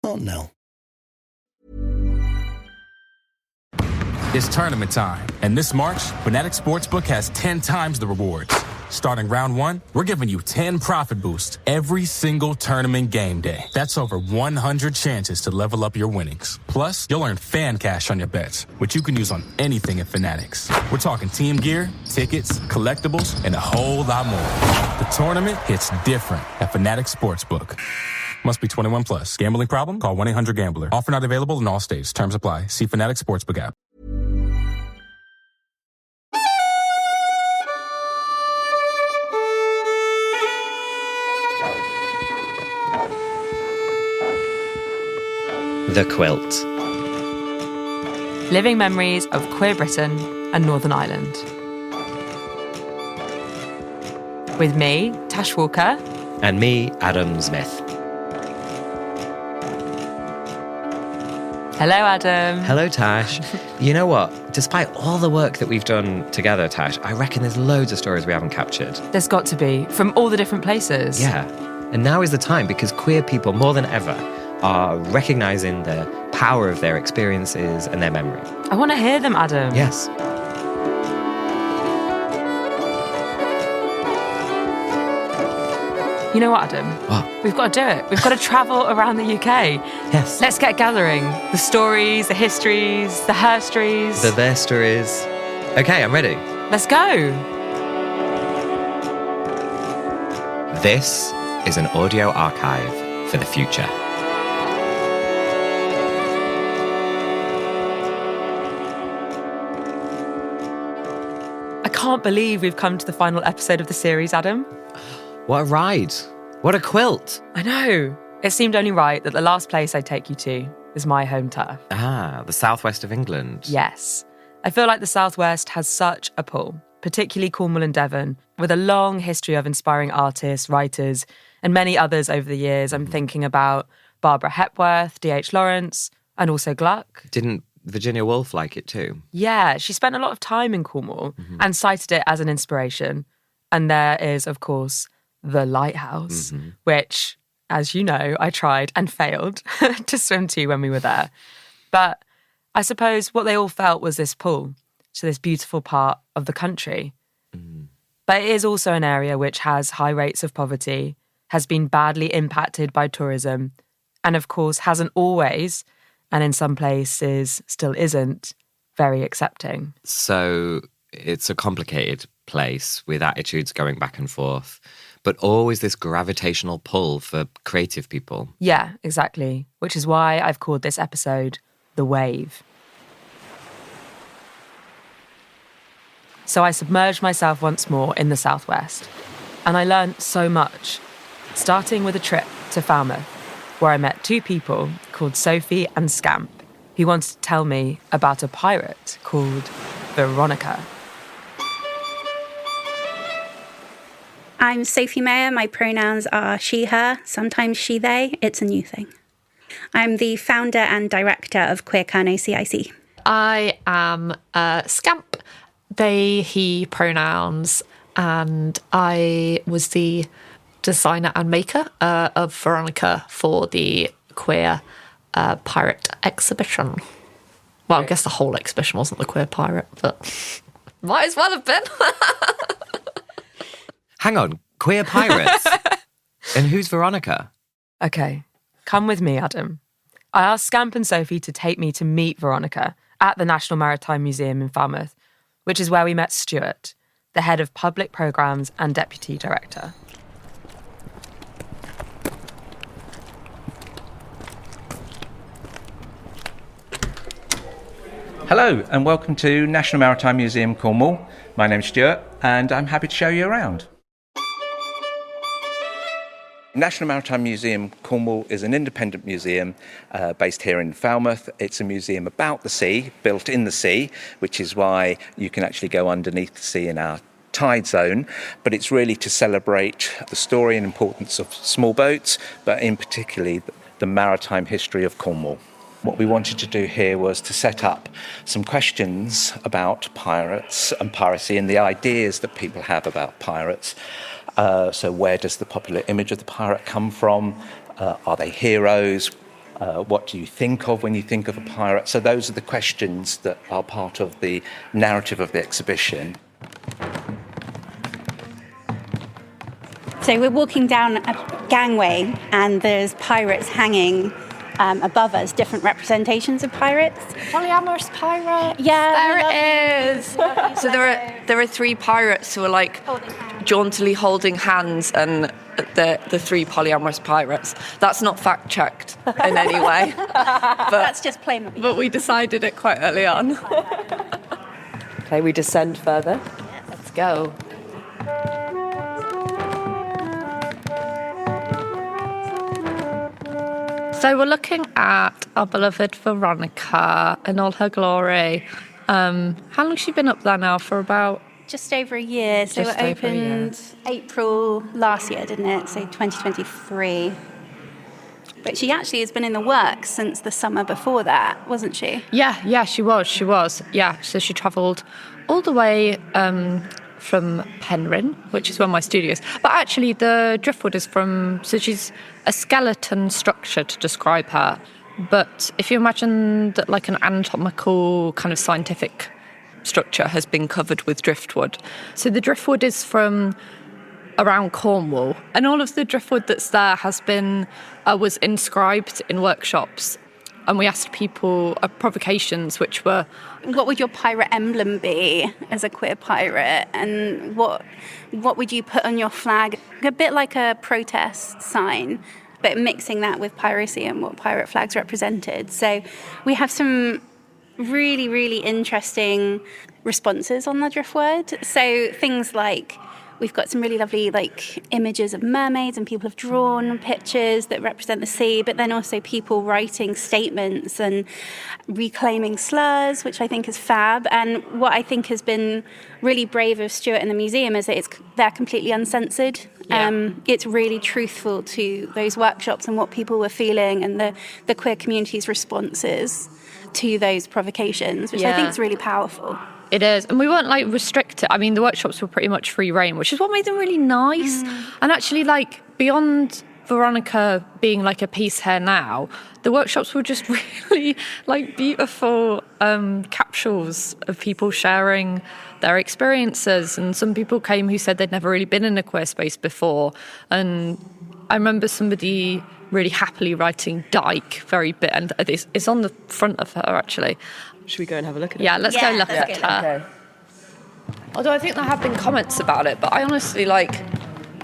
Oh, no. It's tournament time, and this March, Fanatic Sportsbook has 10 times the rewards. Starting round one, we're giving you 10 profit boosts every single tournament game day. That's over 100 chances to level up your winnings. Plus, you'll earn fan cash on your bets, which you can use on anything at Fanatics. We're talking team gear, tickets, collectibles, and a whole lot more. The tournament hits different at Fanatic Sportsbook. Must be 21 plus. Gambling problem? Call 1-800-GAMBLER. Offer not available in all states. Terms apply. See Fanatic Sportsbook app. The Quilt. Living memories of queer Britain and Northern Ireland. With me, Tash Walker. And me, Adam Smith. Hello, Adam. Hello, Tash. You know what? Despite all the work that we've done together, Tash, I reckon there's loads of stories we haven't captured. There's got to be, from all the different places. Yeah. And now is the time, because queer people, more than ever, are recognising the power of their experiences and their memory. I want to hear them, Adam. Yes. You know what, Adam? What? We've got to do it. We've got to travel around the UK. Yes. Let's get gathering the stories, the histories, the herstories. The their stories. Okay, I'm ready. Let's go. This is an audio archive for the future. I can't believe we've come to the final episode of the series, Adam. What a ride. What a quilt. I know. It seemed only right that the last place I'd take you to is my home turf. Ah, the southwest of England. Yes. I feel like the southwest has such a pull, particularly Cornwall and Devon, with a long history of inspiring artists, writers, and many others over the years. I'm thinking about Barbara Hepworth, D.H. Lawrence, and also Gluck. Didn't Virginia Woolf like it too? Yeah, she spent a lot of time in Cornwall and cited it as an inspiration. And there is, of course, the lighthouse, which, as you know, I tried and failed to swim to when we were there. But I suppose what they all felt was this pull to this beautiful part of the country. But it is also an area which has high rates of poverty, has been badly impacted by tourism, and of course hasn't always, and in some places still isn't, very accepting. So it's a complicated place with attitudes going back and forth, but always this gravitational pull for creative people. Yeah, exactly. Which is why I've called this episode The Wave. So I submerged myself once more in the southwest, and I learned so much, starting with a trip to Falmouth, where I met two people called Sophie and Scamp, who wanted to tell me about a pirate called Veronica. I'm Sophie Meyer. My pronouns are she, her, sometimes she, they. It's a new thing. I'm the founder and director of Queer Kernow CIC. I am Scamp, they, he pronouns, and I was the designer and maker of Veronica for the queer pirate exhibition. Well, I guess the whole exhibition wasn't the queer pirate, but might as well have been. Hang on, queer pirates? And who's Veronica? Okay, come with me, Adam. I asked Scamp and Sophie to take me to meet Veronica at the National Maritime Museum in Falmouth, which is where we met Stuart, the head of public programmes and deputy director. Hello and welcome to National Maritime Museum Cornwall. My name's Stuart and I'm happy to show you around. National Maritime Museum Cornwall is an independent museum based here in Falmouth. It's a museum about the sea, built in the sea, which is why you can actually go underneath the sea in our tide zone. But it's really to celebrate the story and importance of small boats, but in particularly the maritime history of Cornwall. What we wanted to do here was to set up some questions about pirates and piracy and the ideas that people have about pirates. So where does the popular image of the pirate come from? Are they heroes? What do you think of when you think of a pirate? So those are the questions that are part of the narrative of the exhibition. So we're walking down a gangway and there's pirates hanging above us, different representations of pirates. Polyamorous pirate. Yeah, there it is. So there are 3 pirates who are like jauntily holding hands, and the 3 polyamorous pirates. That's not fact checked in any way. But that's just plain. But we decided it quite early on. Okay, we descend further. Let's go. So we're looking at our beloved Veronica in all her glory. How long has she been up there now? For about... Just over a year. So it opened April last year, didn't it? So 2023. But she actually has been in the works since the summer before that, wasn't she? Yeah, she was. Yeah, so she travelled all the way from Penryn, which is where my studio is. But actually the driftwood is from... So she's a skeleton structure to describe her. But if you imagine that like an anatomical kind of scientific structure has been covered with driftwood. So the driftwood is from around Cornwall, and all of the driftwood that's there has been was inscribed in workshops, and we asked people provocations which were, what would your pirate emblem be as a queer pirate, and what would you put on your flag? A bit like a protest sign, but mixing that with piracy and what pirate flags represented. So we have some really, really interesting responses on the driftwood. So things like, we've got some really lovely images of mermaids, and people have drawn pictures that represent the sea, but then also people writing statements and reclaiming slurs, which I think is fab. And what I think has been really brave of Stuart and the museum is that they're completely uncensored. Yeah. It's really truthful to those workshops and what people were feeling, and the queer community's responses to those provocations, which I think is really powerful. It is. And we weren't restricted. I mean, the workshops were pretty much free reign, which is what made them really nice. And actually, beyond Veronica being a piece here now, the workshops were just really beautiful capsules of people sharing their experiences. And some people came who said they'd never really been in a queer space before. And I remember somebody really happily writing dyke and it's on the front of her actually. Should we go and have a look at it? Yeah, let's go look at her. Okay. Although I think there have been comments about it, but I honestly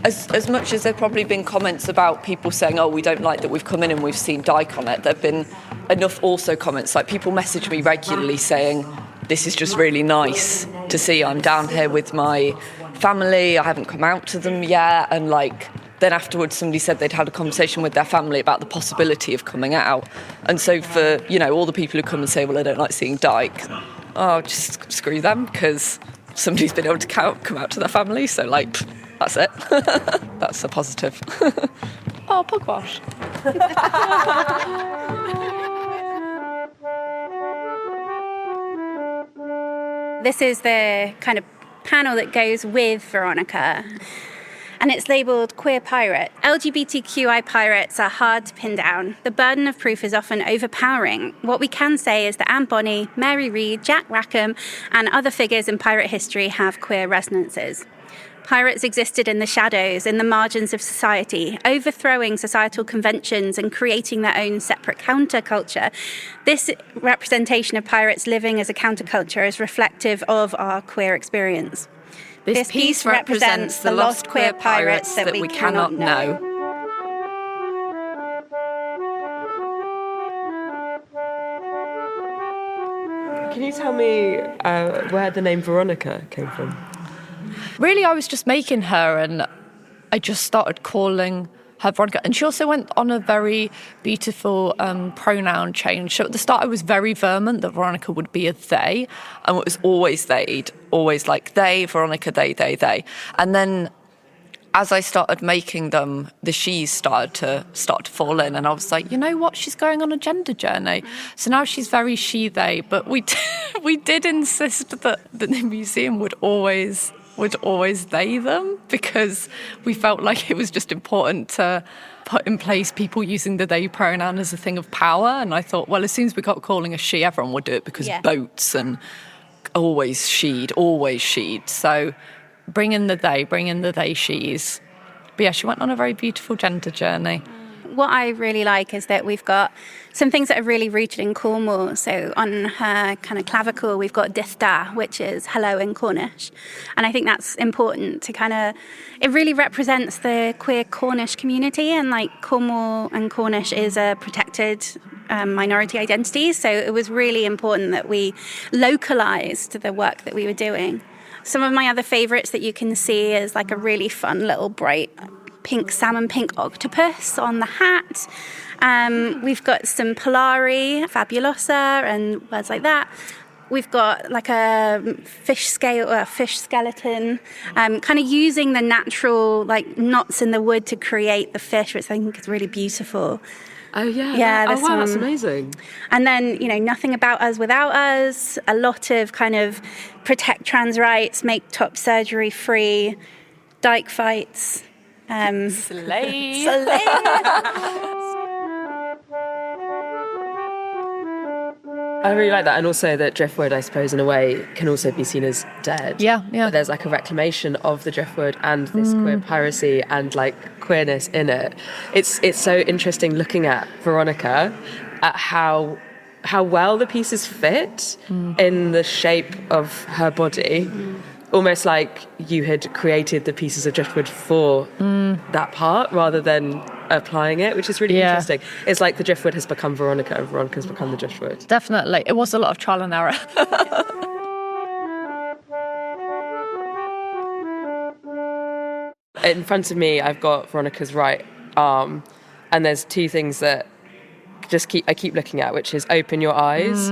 as much as there have probably been comments about people saying, oh, we don't like that we've come in and we've seen dyke on it, there have been enough also comments, people message me regularly saying, this is just really nice to see. I'm down here with my family, I haven't come out to them yet, and then afterwards somebody said they'd had a conversation with their family about the possibility of coming out. And so for, all the people who come and say, well, I don't like seeing dyke, just screw them, because somebody's been able to come out to their family, so that's it. That's a positive. Oh, pugwash. This is the kind of panel that goes with Veronica. And it's labelled Queer Pirate. LGBTQI pirates are hard to pin down. The burden of proof is often overpowering. What we can say is that Anne Bonny, Mary Read, Jack Rackham, and other figures in pirate history have queer resonances. Pirates existed in the shadows, in the margins of society, overthrowing societal conventions and creating their own separate counterculture. This representation of pirates living as a counterculture is reflective of our queer experience. This piece represents the lost queer pirates that we cannot know. Can you tell me where the name Veronica came from? Really, I was just making her, and I just started calling her Veronica. And she also went on a very beautiful pronoun change. So at the start, I was very vehement that Veronica would be a they, and it was always they'd, always they, Veronica, they. And then as I started making them, the she's started to fall in, and I was like, you know what, she's going on a gender journey. So now she's very she, they, but we did insist that the museum would always would always they them, because we felt like it was just important to put in place people using the they pronoun as a thing of power. And I thought, well, as soon as we got calling a she, everyone would do it, because boats and always she'd. So bring in the they she's. But yeah, she went on a very beautiful gender journey. What I really like is that we've got some things that are really rooted in Cornwall. So on her kind of clavicle, we've got Dithda, which is hello in Cornish. And I think that's important to kind of, it really represents the queer Cornish community. And like Cornwall and Cornish is a protected minority identity. So it was really important that we localised the work that we were doing. Some of my other favourites that you can see is like a really fun little bright salmon pink octopus on the hat. We've got some Polari, Fabulosa, and words like that. We've got like a fish skeleton, kind of using the natural like knots in the wood to create the fish, which I think is really beautiful. Oh, yeah. Yeah. Oh, wow, that's amazing. And then, nothing about us without us, a lot of kind of protect trans rights, make top surgery free, dyke fights. Slade. I really like that. And also that driftwood, I suppose, in a way, can also be seen as dead. Yeah. But there's like a reclamation of the driftwood and this queer piracy and like queerness in it. It's so interesting looking at Veronica, at how well the pieces fit in the shape of her body. Almost like you had created the pieces of driftwood for that part rather than applying it, which is really interesting. It's like the driftwood has become Veronica and Veronica's become the driftwood. Definitely. It was a lot of trial and error. In front of me, I've got Veronica's right arm, and there's two things that I keep looking at, which is open your eyes,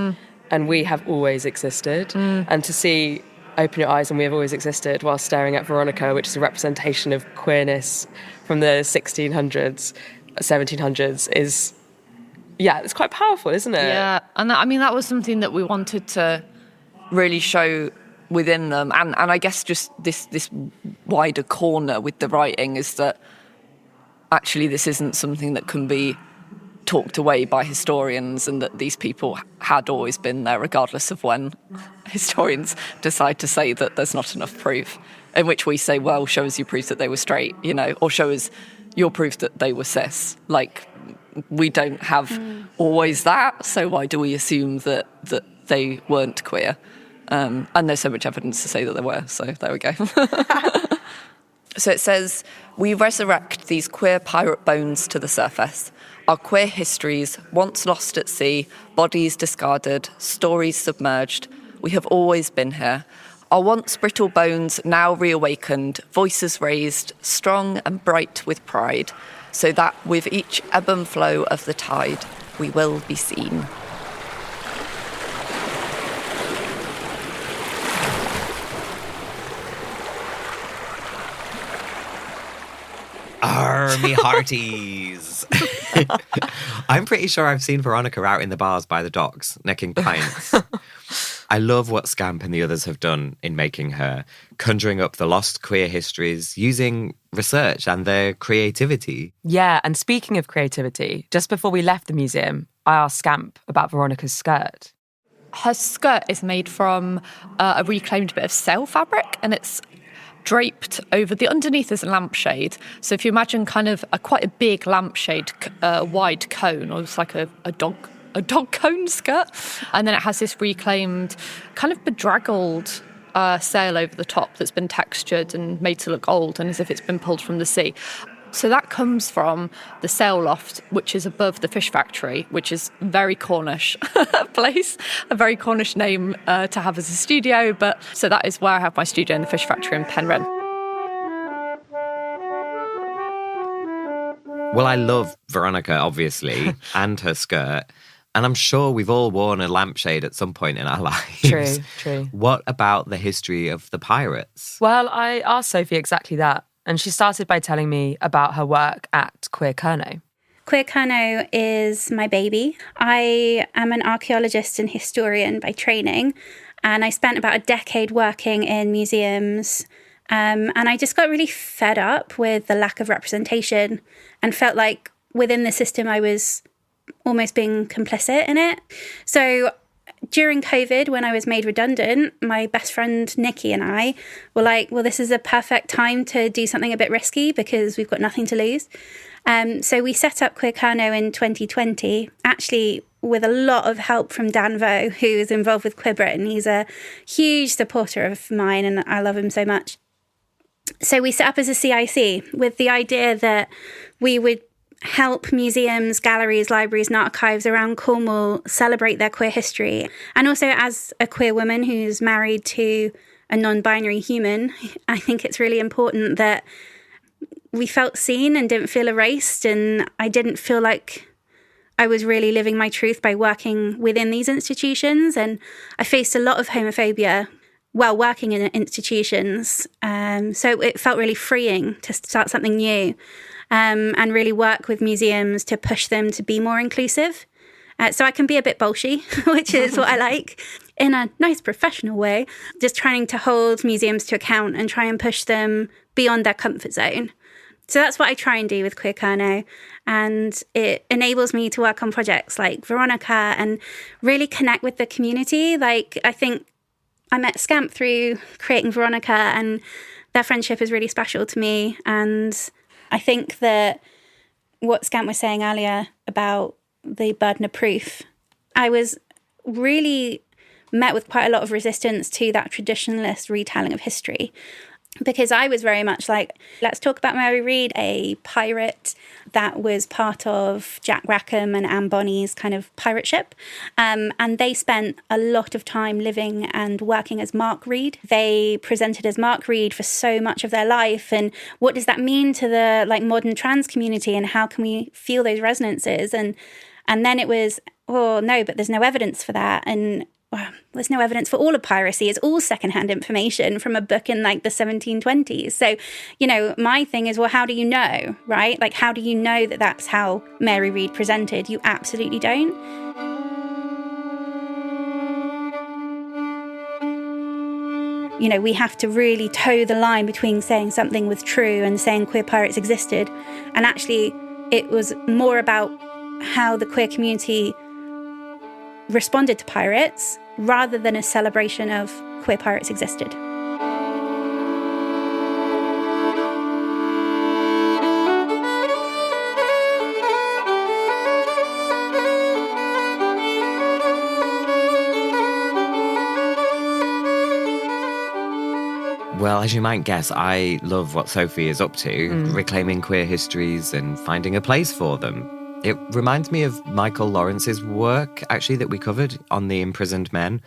and we have always existed, and to see open your eyes and we have always existed while staring at Veronica, which is a representation of queerness from the 1600s, 1700s, is, it's quite powerful, isn't it? Yeah, and that was something that we wanted to really show within them, and I guess just this wider corner with the writing is that actually this isn't something that can be talked away by historians, and that these people had always been there, regardless of when historians decide to say that there's not enough proof, in which we say, well, show us your proof that they were straight, or show us your proof that they were cis. Like, we don't have always that, so why do we assume that they weren't queer? And there's so much evidence to say that they were, so there we go. So it says, we resurrect these queer pirate bones to the surface. Our queer histories, once lost at sea, bodies discarded, stories submerged. We have always been here. Our once brittle bones now reawakened, voices raised, strong and bright with pride, so that with each ebb and flow of the tide, we will be seen. Army hearties. I'm pretty sure I've seen Veronica out in the bars by the docks, necking pints. I love what Scamp and the others have done in making her, conjuring up the lost queer histories, using research and their creativity. Yeah, and speaking of creativity, just before we left the museum, I asked Scamp about Veronica's skirt. Her skirt is made from a reclaimed bit of sail fabric, and it's draped over the underneath is a lampshade. So if you imagine kind of quite a big lampshade, wide cone, or it's like a dog cone skirt, and then it has this reclaimed kind of bedraggled sail over the top that's been textured and made to look old and as if it's been pulled from the sea. So that comes from the sail loft, which is above the fish factory, which is a very Cornish place, a very Cornish name to have as a studio. But so that is where I have my studio, in the fish factory in Penryn. Well, I love Veronica, obviously, and her skirt. And I'm sure we've all worn a lampshade at some point in our lives. True. What about the history of the pirates? Well, I asked Sophie exactly that. And she started by telling me about her work at Queer Kernow. Queer Kernow is my baby. I am an archaeologist and historian by training, and I spent about a decade working in museums And I just got really fed up with the lack of representation and felt like within the system I was almost being complicit in it. So during COVID, when I was made redundant, my best friend Nikki and I were like, well, this is a perfect time to do something a bit risky because we've got nothing to lose. So we set up Queer Kernow in 2020, actually with a lot of help from Dan Vo, who is involved with Queer Britain. He's a huge supporter of mine and I love him so much. So we set up as a CIC with the idea that we would help museums, galleries, libraries and archives around Cornwall celebrate their queer history. And also as a queer woman who's married to a non-binary human, I think it's really important that we felt seen and didn't feel erased. And I didn't feel like I was really living my truth by working within these institutions. And I faced a lot of homophobia while working in institutions. So it felt really freeing to start something new. And really work with museums to push them to be more inclusive. So I can be a bit bolshy, which is what I like, in a nice professional way, just trying to hold museums to account and try and push them beyond their comfort zone. So that's what I try and do with Queer Kernow. And it enables me to work on projects like Veronica and really connect with the community. Like, I think I met Scamp through creating Veronica and their friendship is really special to me. And I think that what Scamp was saying earlier about the burden of proof, I was really met with quite a lot of resistance to that traditionalist retelling of history. Because I was very much like, let's talk about Mary Read, a pirate that was part of Jack Rackham and Anne Bonny's kind of pirate ship. And they spent a lot of time living and working as Mark Read. They presented as Mark Read for so much of their life. And what does that mean to the like modern trans community and how can we feel those resonances? And then it was, oh, no, but there's no evidence for that. And well, there's no evidence for all of piracy. It's all secondhand information from a book in like the 1720s. So, you know, my thing is, well, how do you know, right? Like, how do you know that that's how Mary Read presented? You absolutely don't. You know, we have to really toe the line between saying something was true and saying queer pirates existed. And actually, it was more about how the queer community responded to pirates rather than a celebration of queer pirates existed. Well, as you might guess, I love what Sophie is up to, reclaiming queer histories and finding a place for them. It reminds me of Michael Lawrence's work, actually, that we covered on the imprisoned men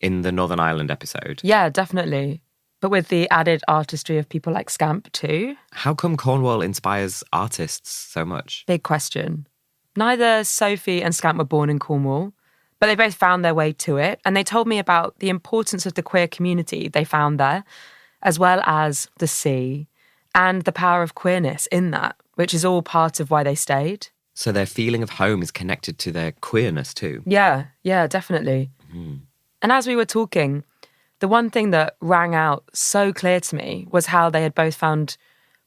in the Northern Ireland episode. Yeah, definitely. But with the added artistry of people like Scamp too. How come Cornwall inspires artists so much? Big question. Neither Sophie and Scamp were born in Cornwall, but they both found their way to it. And they told me about the importance of the queer community they found there, as well as the sea and the power of queerness in that, which is all part of why they stayed. So their feeling of home is connected to their queerness too. Yeah, definitely. And as we were talking, the one thing that rang out so clear to me was how they had both found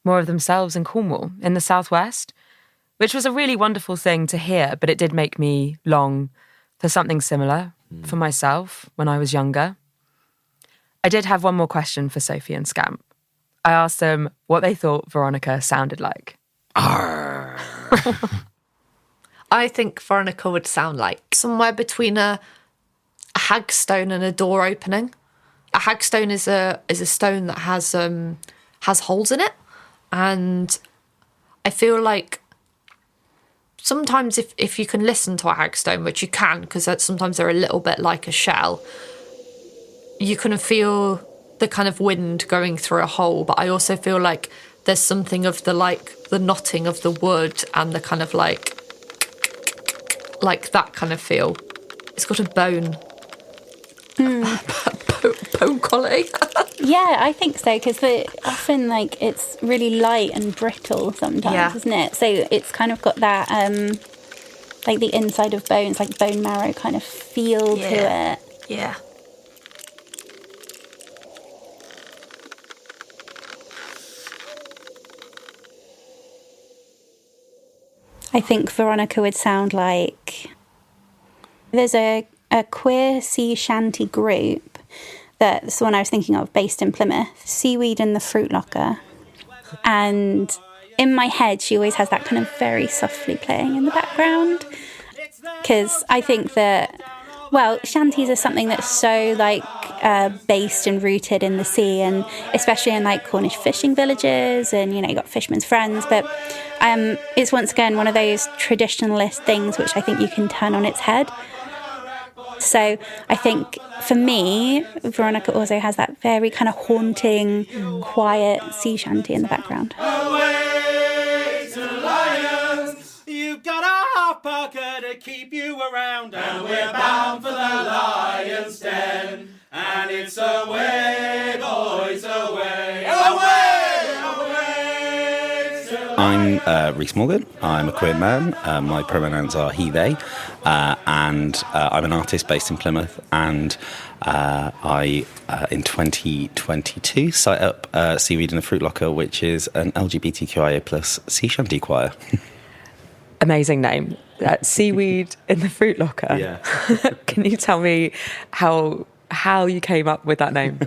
more of themselves in Cornwall, in the southwest, which was a really wonderful thing to hear, but it did make me long for something similar for myself when I was younger. I did have one more question for Sophie and Scamp. I asked them what they thought Veronica sounded like. Arr. I think Veronica would sound like somewhere between a hagstone and a door opening. A hagstone is a stone that has holes in it, and I feel like sometimes if you can listen to a hagstone, which you can, because sometimes they're a little bit like a shell, you can feel the kind of wind going through a hole. But I also feel like there's something of the knotting of the wood and the kind of like that kind of feel. It's got a bone quality. Yeah, I think so, because often like it's really light and brittle sometimes, isn't it? So it's kind of got that like the inside of bones, like bone marrow kind of feel to it. Yeah. I think, yeah, I think so, because often like it's really light and brittle sometimes, isn't it? So it's kind of got that like the inside of bones, like bone marrow kind of feel to it. Yeah. Yeah. Yeah. I think Veronica would sound like... There's a queer sea shanty group, that's the one I was thinking of, based in Plymouth, Seaweed and the Fruit Locker. And in my head, she always has that kind of very softly playing in the background. Because I think that, well, shanties are something that's so, like, based and rooted in the sea, and especially in, like, Cornish fishing villages, and, you know, you got fishermen's friends. But it's once again one of those traditionalist things which I think you can turn on its head. So I think, for me, Veronica also has that very kind of haunting, quiet sea shanty in the background. Away to Lions, you've got a half-parker to keep you around, and we're bound for the Lion's Den, and it's away, boys, away, away, away to I'm Rhys Morgan. I'm a queer man. My pronouns are he, they. And I'm an artist based in Plymouth. And I, in 2022, set up Seaweed and the Fruit Locker, which is an LGBTQIA plus sea shanty choir. Amazing name. Seaweed in the Fruit Locker. Yeah. Can you tell me how you came up with that name?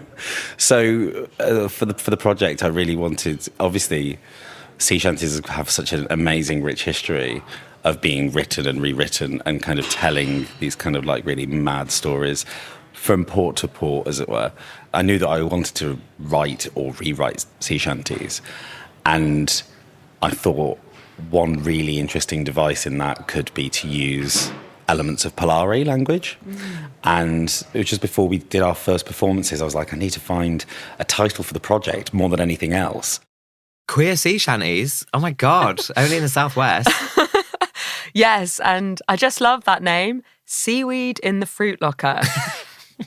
So for the project, I really wanted, obviously, sea shanties have such an amazing, rich history of being written and rewritten and kind of telling these kind of like really mad stories from port to port, as it were. I knew that I wanted to write or rewrite sea shanties, and I thought one really interesting device in that could be to use elements of Polari language. And it was just before we did our first performances, I was like, I need to find a title for the project more than anything else. Queer sea shanties? Oh my God, only in the Southwest. Yes, and I just love that name, Seaweed in the Fruit Locker.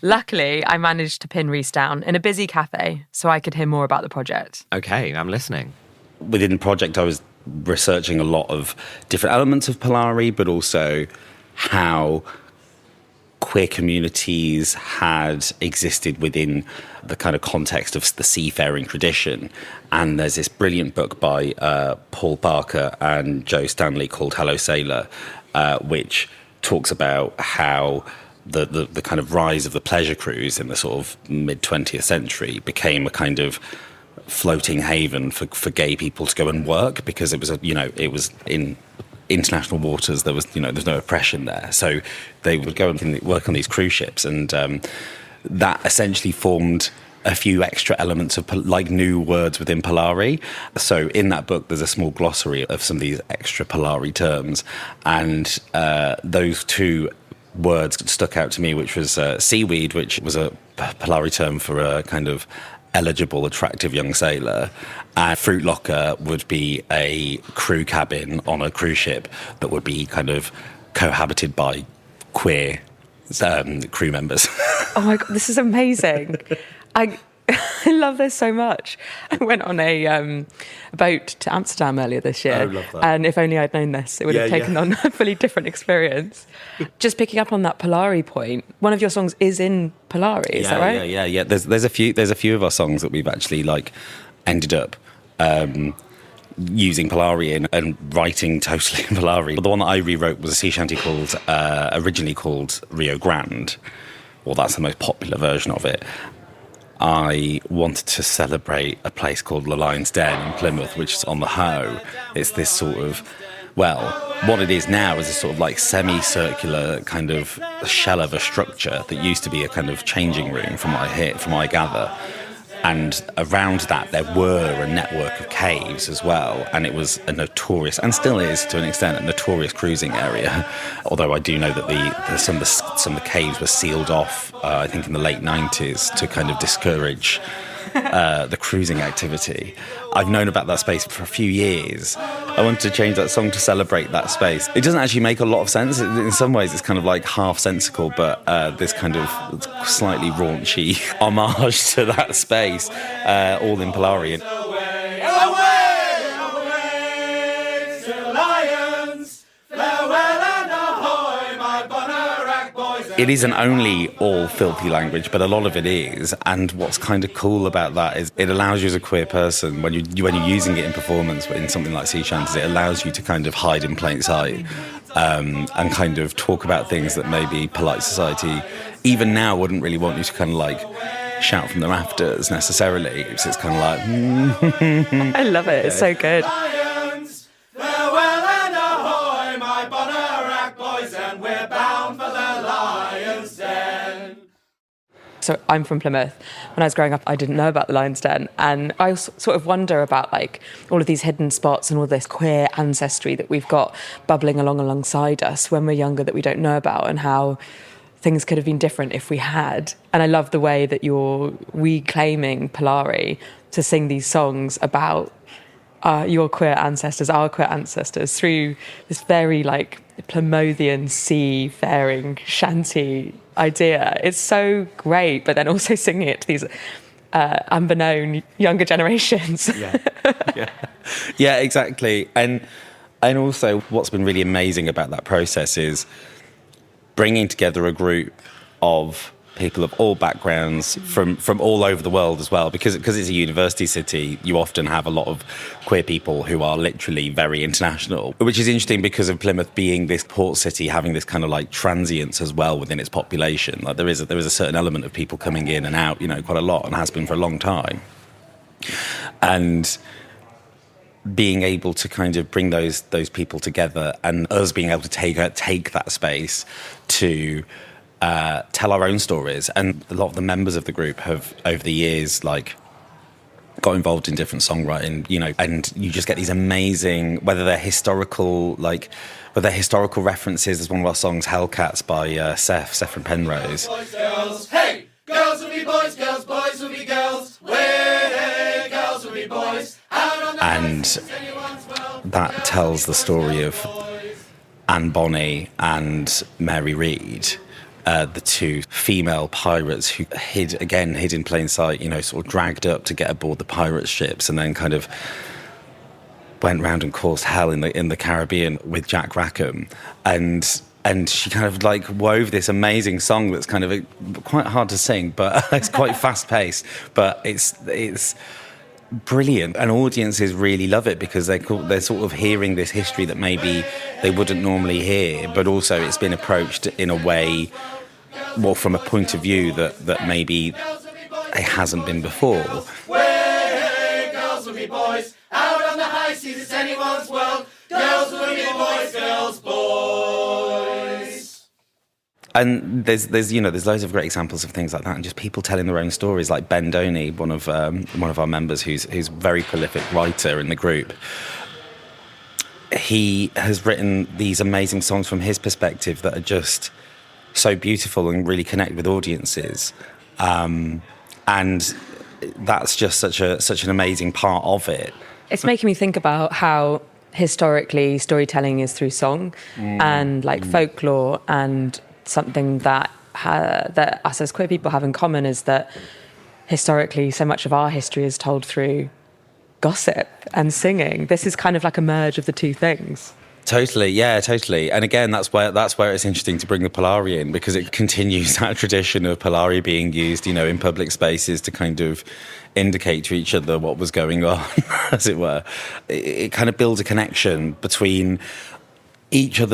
Luckily, I managed to pin Rhys down in a busy cafe so I could hear more about the project. Okay, I'm listening. Within the project, I was researching a lot of different elements of Polari, but also how queer communities had existed within the kind of context of the seafaring tradition. And there's this brilliant book by Paul Barker and Joe Stanley called Hello Sailor, which talks about how the kind of rise of the pleasure cruise in the sort of mid-20th century became a kind of floating haven for gay people to go and work, because it was it was in international waters. There was there's no oppression there, so they would go and work on these cruise ships, and that essentially formed a few extra elements of like new words within Polari. So in that book, there's a small glossary of some of these extra Polari terms, and those two words stuck out to me, which was seaweed, which was a Polari term for a kind of eligible, attractive young sailor. Fruit locker would be a crew cabin on a cruise ship that would be kind of cohabited by queer crew members. Oh my God, this is amazing. I love this so much. I went on a boat to Amsterdam earlier this year. Oh, love that. And if only I'd known this, it would have taken on a fully different experience. Just picking up on that Polari point, one of your songs is in Polari, is that right? Yeah. There's a few of our songs that we've actually like ended up using Polari and writing totally in Polari. But the one that I rewrote was a sea shanty originally called Rio Grande. Well, that's the most popular version of it. I wanted to celebrate a place called the Lion's Den in Plymouth, which is on the Hoe. It's this sort of, well, what it is now is a sort of like semicircular kind of shell of a structure that used to be a kind of changing room, from what I gather. And around that, there were a network of caves as well. And it was a notorious, and still is to an extent, a notorious cruising area. Although I do know that some of the caves were sealed off, I think in the late 90s, to kind of discourage the cruising activity. I've known about that space for a few years. I wanted to change that song to celebrate that space. It doesn't actually make a lot of sense. In some ways, it's kind of like half sensical, but this kind of slightly raunchy homage to that space, all in Polari. it isn't only all filthy language, but a lot of it is. And what's kind of cool about that is it allows you as a queer person, when you're using it in performance, in something like sea shanties, it allows you to kind of hide in plain sight and kind of talk about things that maybe polite society, even now, wouldn't really want you to kind of like shout from the rafters necessarily. So it's kind of like... I love it. It's so good. Lions, farewell and ahoy, my Bonarac boys, and we're bound for the Lion's Den. So I'm from Plymouth. When I was growing up, I didn't know about the Lion's Den. And I sort of wonder about like all of these hidden spots and all this queer ancestry that we've got bubbling alongside us when we're younger that we don't know about, and how things could have been different if we had. And I love the way that you're reclaiming Polari to sing these songs about your queer ancestors, our queer ancestors, through this very like Plymothian seafaring shanty idea. It's so great, but then also singing it to these unbeknown younger generations. Yeah, exactly. And also what's been really amazing about that process is bringing together a group of people of all backgrounds from all over the world as well, because it's a university city. You often have a lot of queer people who are literally very international, which is interesting because of Plymouth being this port city, having this kind of like transience as well within its population. Like there is a certain element of people coming in and out, quite a lot, and has been for a long time. And being able to kind of bring those people together, and us being able to take that space to tell our own stories. And a lot of the members of the group have, over the years, like got involved in different songwriting, and you just get these amazing, whether they're historical references. There's one of our songs, Hellcats, by Seth from Penrose. Boys, girls, hey! Girls will be boys, boys will be girls. Hey, girls will be boys. And that tells the story of Anne Bonny and Mary Read, the two female pirates who hid in plain sight, sort of dragged up to get aboard the pirate ships, and then kind of went round and caused hell in the Caribbean with Jack Rackham. And she kind of like wove this amazing song that's kind of quite hard to sing, but it's quite fast paced, but it's brilliant, and audiences really love it because they're sort of hearing this history that maybe they wouldn't normally hear, but also it's been approached in a way, well, from a point of view that maybe it hasn't been before. Way, girls will be boys, out on the high seas, it's anyone's world. Girls will be boys, girls, boys. And there's loads of great examples of things like that, and just people telling their own stories, like Ben Doney, one of our members, who's a very prolific writer in the group. He has written these amazing songs from his perspective that are just so beautiful and really connect with audiences, and that's just such an amazing part of it. It's making me think about how historically storytelling is through song and like folklore, and something that us as queer people have in common is that historically so much of our history is told through gossip and singing. This is kind of like a merge of the two things. Totally. And again, that's where it's interesting to bring the Polari in, because it continues that tradition of Polari being used, in public spaces to kind of indicate to each other what was going on, as it were. It kind of builds a connection between each of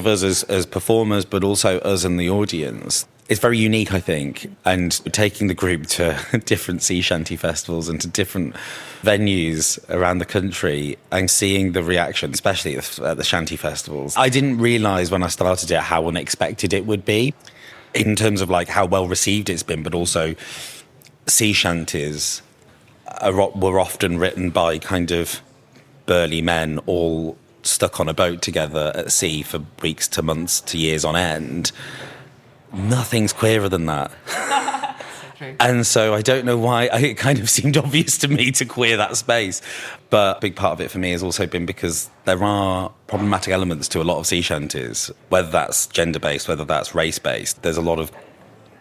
us as performers, but also us and the audience. It's very unique, I think, and taking the group to different sea shanty festivals and to different venues around the country and seeing the reaction, especially at the shanty festivals. I didn't realise when I started it how unexpected it would be in terms of like how well received it's been, but also sea shanties were often written by kind of burly men all stuck on a boat together at sea for weeks to months to years on end. Nothing's queerer than that. And so I don't know why it kind of seemed obvious to me to queer that space. But a big part of it for me has also been because there are problematic elements to a lot of sea shanties, whether that's gender-based, whether that's race-based. There's a lot of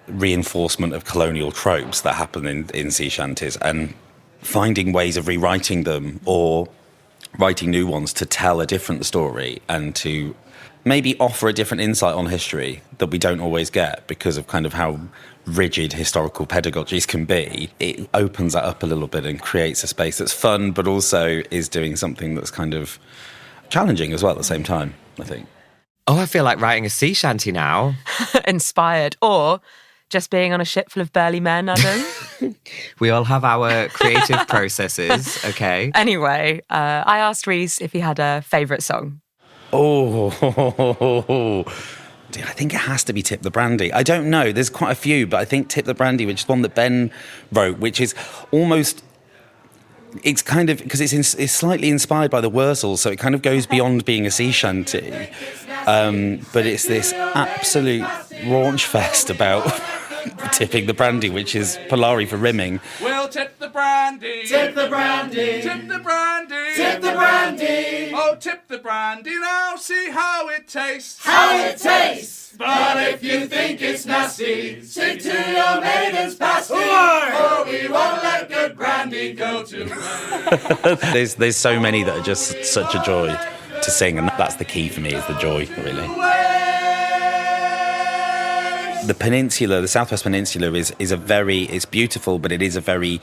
reinforcement of colonial tropes that happen in sea shanties, and finding ways of rewriting them or writing new ones to tell a different story and to maybe offer a different insight on history that we don't always get because of kind of how rigid historical pedagogies can be. It opens that up a little bit and creates a space that's fun, but also is doing something that's kind of challenging as well at the same time, I think. Oh, I feel like writing a sea shanty now. Inspired. Or just being on a ship full of burly men, Adam. We all have our creative processes, okay? Anyway, I asked Rhys if he had a favourite song. Oh, I think it has to be Tip the Brandy. I don't know. There's quite a few, but I think Tip the Brandy, which is one that Ben wrote, which is almost... It's kind of... Because it's slightly inspired by the Wurzels, so it kind of goes beyond being a sea shanty. But it's this absolute raunch fest about tipping the brandy, which is Polari for rimming. We'll tip the brandy. Tip the brandy. Tip the brandy. Tip the brandy. Oh, tip the brandy now, see how it tastes. How it tastes. But if you think it's nasty, stick to your maiden's pasty, or we won't let good brandy go to waste. There's so many that are just such a joy to sing, and that's the key for me, is the joy, really. The peninsula, the Southwest Peninsula, is it's beautiful, but it is a very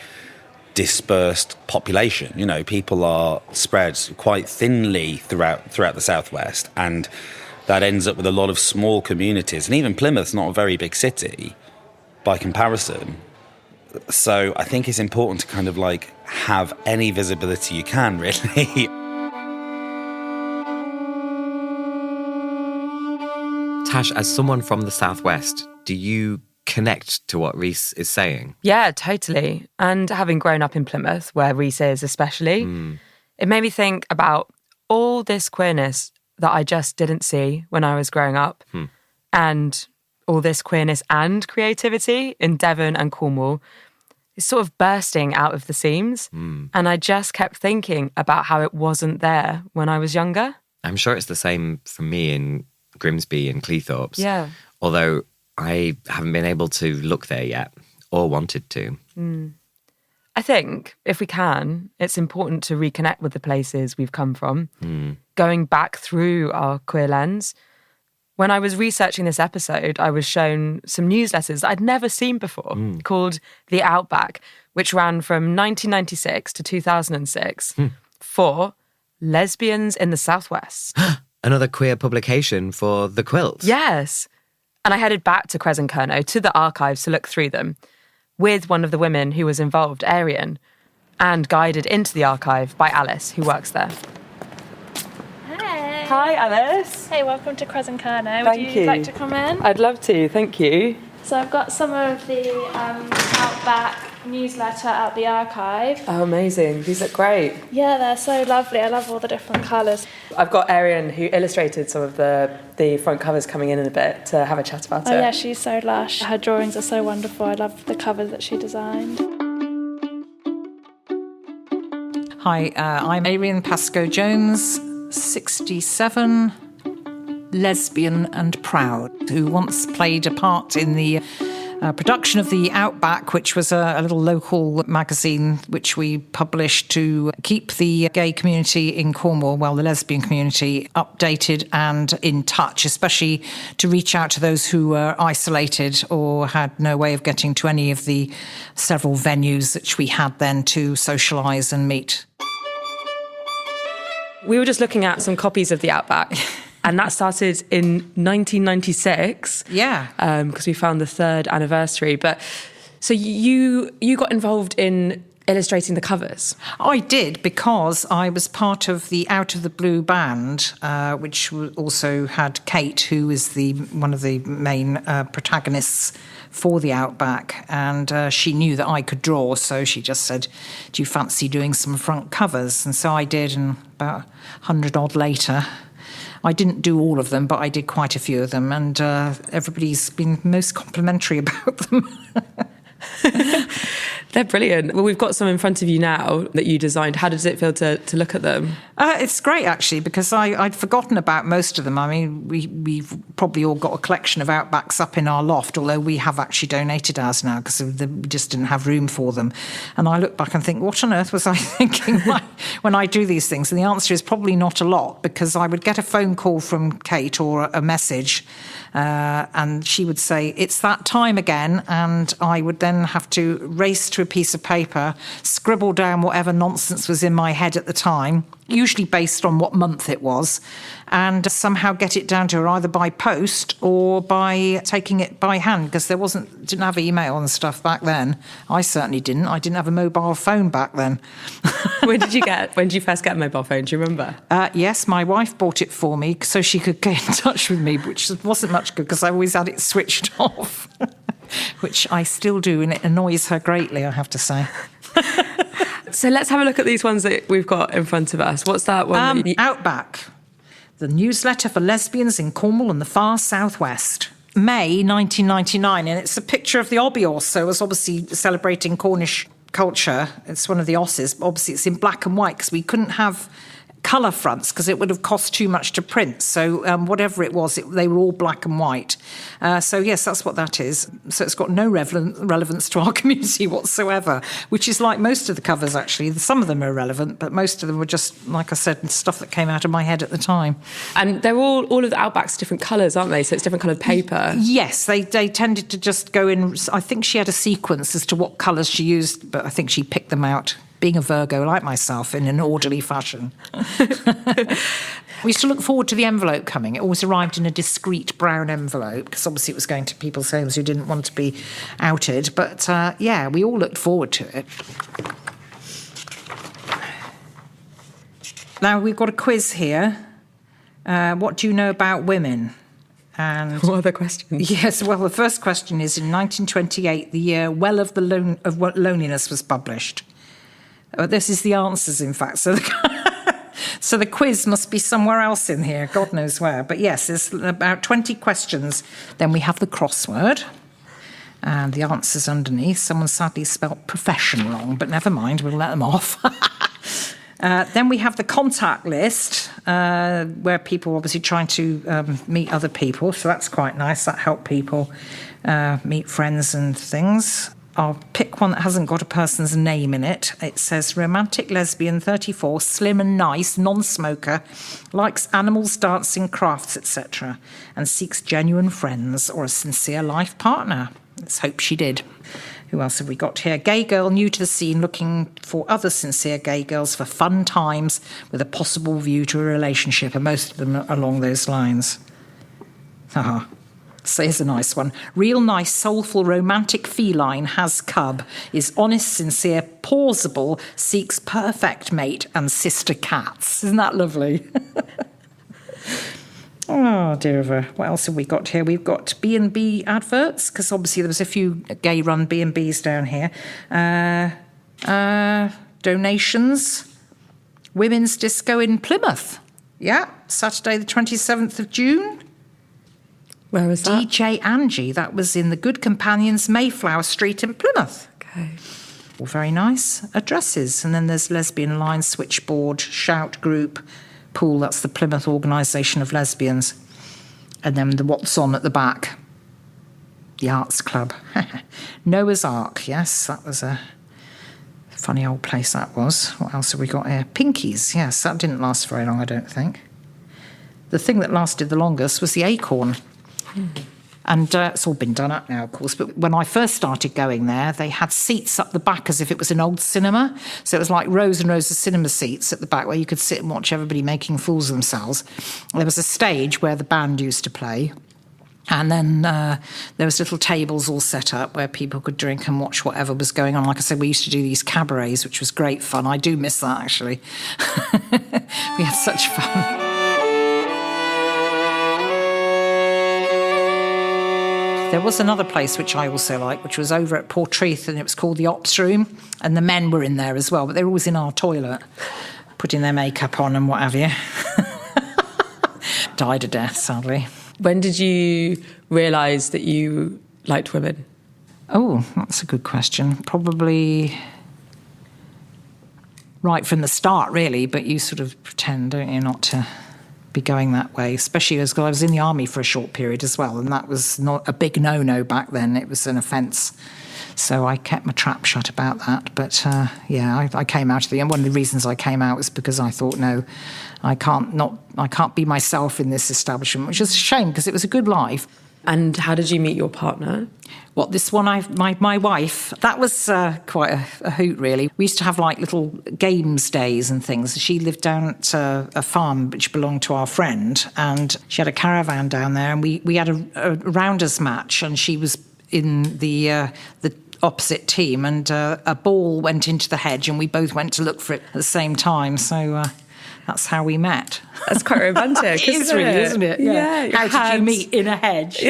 dispersed population. You know, people are spread quite thinly throughout the Southwest, and that ends up with a lot of small communities. And even Plymouth's not a very big city by comparison. So I think it's important to kind of like have any visibility you can, really. Tash, as someone from the Southwest, do you connect to what Rhys is saying? Yeah, totally. And having grown up in Plymouth, where Rhys is especially, it made me think about all this queerness that I just didn't see when I was growing up, and all this queerness and creativity in Devon and Cornwall is sort of bursting out of the seams. And I just kept thinking about how it wasn't there when I was younger. I'm sure it's the same for me in Grimsby and Cleethorpes. Yeah. Although I haven't been able to look there yet, or wanted to. I think, if we can, it's important to reconnect with the places we've come from, going back through our queer lens. When I was researching this episode, I was shown some newsletters that I'd never seen before, called The Outback, which ran from 1996 to 2006 for lesbians in the Southwest. Another queer publication for the Quilt. Yes. And I headed back to Kresen Kernow, to the archives, to look through them, with one of the women who was involved, Eirian, and guided into the archive by Alice, who works there. Hey. Hi, Alice. Hey, welcome to Kresen Kernow. Thank Would you you. like to come in? I'd love to, thank you. So I've got some of the Outback newsletter at the archive. Oh, amazing. These look great. Yeah, they're so lovely. I love all the different colours. I've got Eirian, who illustrated some of the front covers, coming in a bit to have a chat about it. Oh yeah, she's so lush. Her drawings are so wonderful. I love the covers that she designed. Hi, I'm Eirian Pascoe-Jones, 67, lesbian and proud, who once played a part in the production of the Outback, which was a little local magazine which we published to keep the gay community in Cornwall, well, the lesbian community, updated and in touch, especially to reach out to those who were isolated or had no way of getting to any of the several venues which we had then to socialise and meet. We were just looking at some copies of the Outback. And that started in 1996. Yeah. Because we found the 3rd anniversary. But so you got involved in illustrating the covers? I did, because I was part of the Out of the Blue band, which also had Kate, who is one of the main protagonists for the Outback, and she knew that I could draw, so she just said, do you fancy doing some front covers? And so I did, and about 100 odd later, I didn't do all of them, but I did quite a few of them, and everybody's been most complimentary about them. They're brilliant. Well, we've got some in front of you now that you designed. How does it feel to look at them? It's great, actually, because I'd forgotten about most of them. I mean, we've probably all got a collection of Outbacks up in our loft, although we have actually donated ours now because we just didn't have room for them. And I look back and think, what on earth was I thinking when I do these things? And the answer is probably not a lot, because I would get a phone call from Kate or a message, and she would say, it's that time again, and I would then have to race to a piece of paper, scribble down whatever nonsense was in my head at the time, usually based on what month it was, and somehow get it down to her either by post or by taking it by hand, because didn't have email and stuff back then. I certainly didn't. I didn't have a mobile phone back then. When did you first get a mobile phone? Do you remember? Yes, my wife bought it for me so she could get in touch with me, which wasn't much good because I always had it switched off, which I still do, and it annoys her greatly, I have to say. So let's have a look at these ones that we've got in front of us. What's that one? Outback, the newsletter for lesbians in Cornwall and the far southwest. May 1999, and it's a picture of the Obios, so it's obviously celebrating Cornish culture. It's one of the Osses, but obviously it's in black and white because we couldn't have colour fronts because it would have cost too much to print. So whatever it was, they were all black and white. So yes, that's what that is. So it's got no relevance to our community whatsoever, which is like most of the covers, actually. Some of them are relevant, but most of them were just, like I said, stuff that came out of my head at the time. And they're all of the Outbacks different colours, aren't they? So it's different coloured paper. Yes, they tended to just go in. I think she had a sequence as to what colours she used, but I think she picked them out, being a Virgo like myself, in an orderly fashion. We used to look forward to the envelope coming. It always arrived in a discreet brown envelope because obviously it was going to people's homes who didn't want to be outed. But yeah, we all looked forward to it. Now we've got a quiz here. What do you know about women? And what are the questions? Yes, well, the first question is, in 1928, the year Well of Loneliness was published. This is the answers, in fact. So the quiz must be somewhere else in here, God knows where. But yes, there's about 20 questions. Then we have the crossword and the answers underneath. Someone sadly spelt profession wrong, but never mind, we'll let them off. Then we have the contact list, where people are obviously trying to meet other people. So that's quite nice. That helped people meet friends and things. I'll pick one that hasn't got a person's name in it. It says, romantic lesbian, 34, slim and nice, non-smoker, likes animals, dancing, crafts, etc., and seeks genuine friends or a sincere life partner. Let's hope she did. Who else have we got here? Gay girl, new to the scene, looking for other sincere gay girls for fun times with a possible view to a relationship, and most of them are along those lines. Haha. So here's a nice one. Real nice, soulful, romantic feline, has cub, is honest, sincere, plausible, seeks perfect mate and sister cats. Isn't that lovely? Oh, dear of her. What else have we got here? We've got B&B adverts, because obviously there was a few gay-run B&Bs down here. Donations. Women's disco in Plymouth. Yeah, Saturday the 27th of June. Where was that? DJ Angie. That was in the Good Companions, Mayflower Street in Plymouth. Okay. All very nice. Addresses. And then there's Lesbian Line, Switchboard, Shout Group, Pool. That's the Plymouth Organisation of Lesbians. And then the What's On at the back. The Arts Club. Noah's Ark. Yes, that was a funny old place that was. What else have we got here? Pinkies. Yes, that didn't last very long, I don't think. The thing that lasted the longest was the Acorn. And it's all been done up now, of course. But when I first started going there, they had seats up the back as if it was an old cinema. So it was like rows and rows of cinema seats at the back where you could sit and watch everybody making fools of themselves. There was a stage where the band used to play. And then there was little tables all set up where people could drink and watch whatever was going on. Like I said, we used to do these cabarets, which was great fun. I do miss that, actually. We had such fun. There was another place which I also liked, which was over at Portreath, and it was called the Ops Room, and the men were in there as well, but they were always in our toilet, putting their makeup on and what have you. Died a death, sadly. When did you realise that you liked women? Oh, that's a good question. Probably right from the start, really, but you sort of pretend, don't you, not to be going that way, especially as I was in the army for a short period as well, and that was not a big no-no back then. It was an offence. So I kept my trap shut about that. But, I came out of the... And one of the reasons I came out was because I thought, no, I can't be myself in this establishment, which is a shame because it was a good life. And how did you meet your partner? What, this one, my wife, that was quite a hoot, really. We used to have, like, little games days and things. She lived down at a farm which belonged to our friend, and she had a caravan down there, and we had a rounders match, and she was in the opposite team, and a ball went into the hedge, and we both went to look for it at the same time, so... That's how we met. That's quite romantic, It is really, isn't it? Yeah. How did you meet? In a hedge.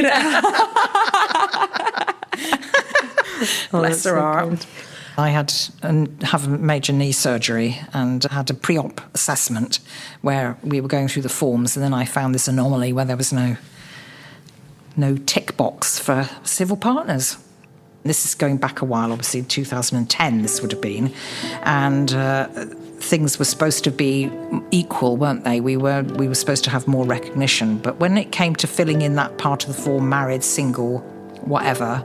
Bless her heart. I have a major knee surgery and had a pre-op assessment where we were going through the forms, and then I found this anomaly where there was no tick box for civil partners. This is going back a while, obviously, 2010 this would have been, and things were supposed to be equal, weren't they? We were supposed to have more recognition, but when it came to filling in that part of the form, married, single, whatever,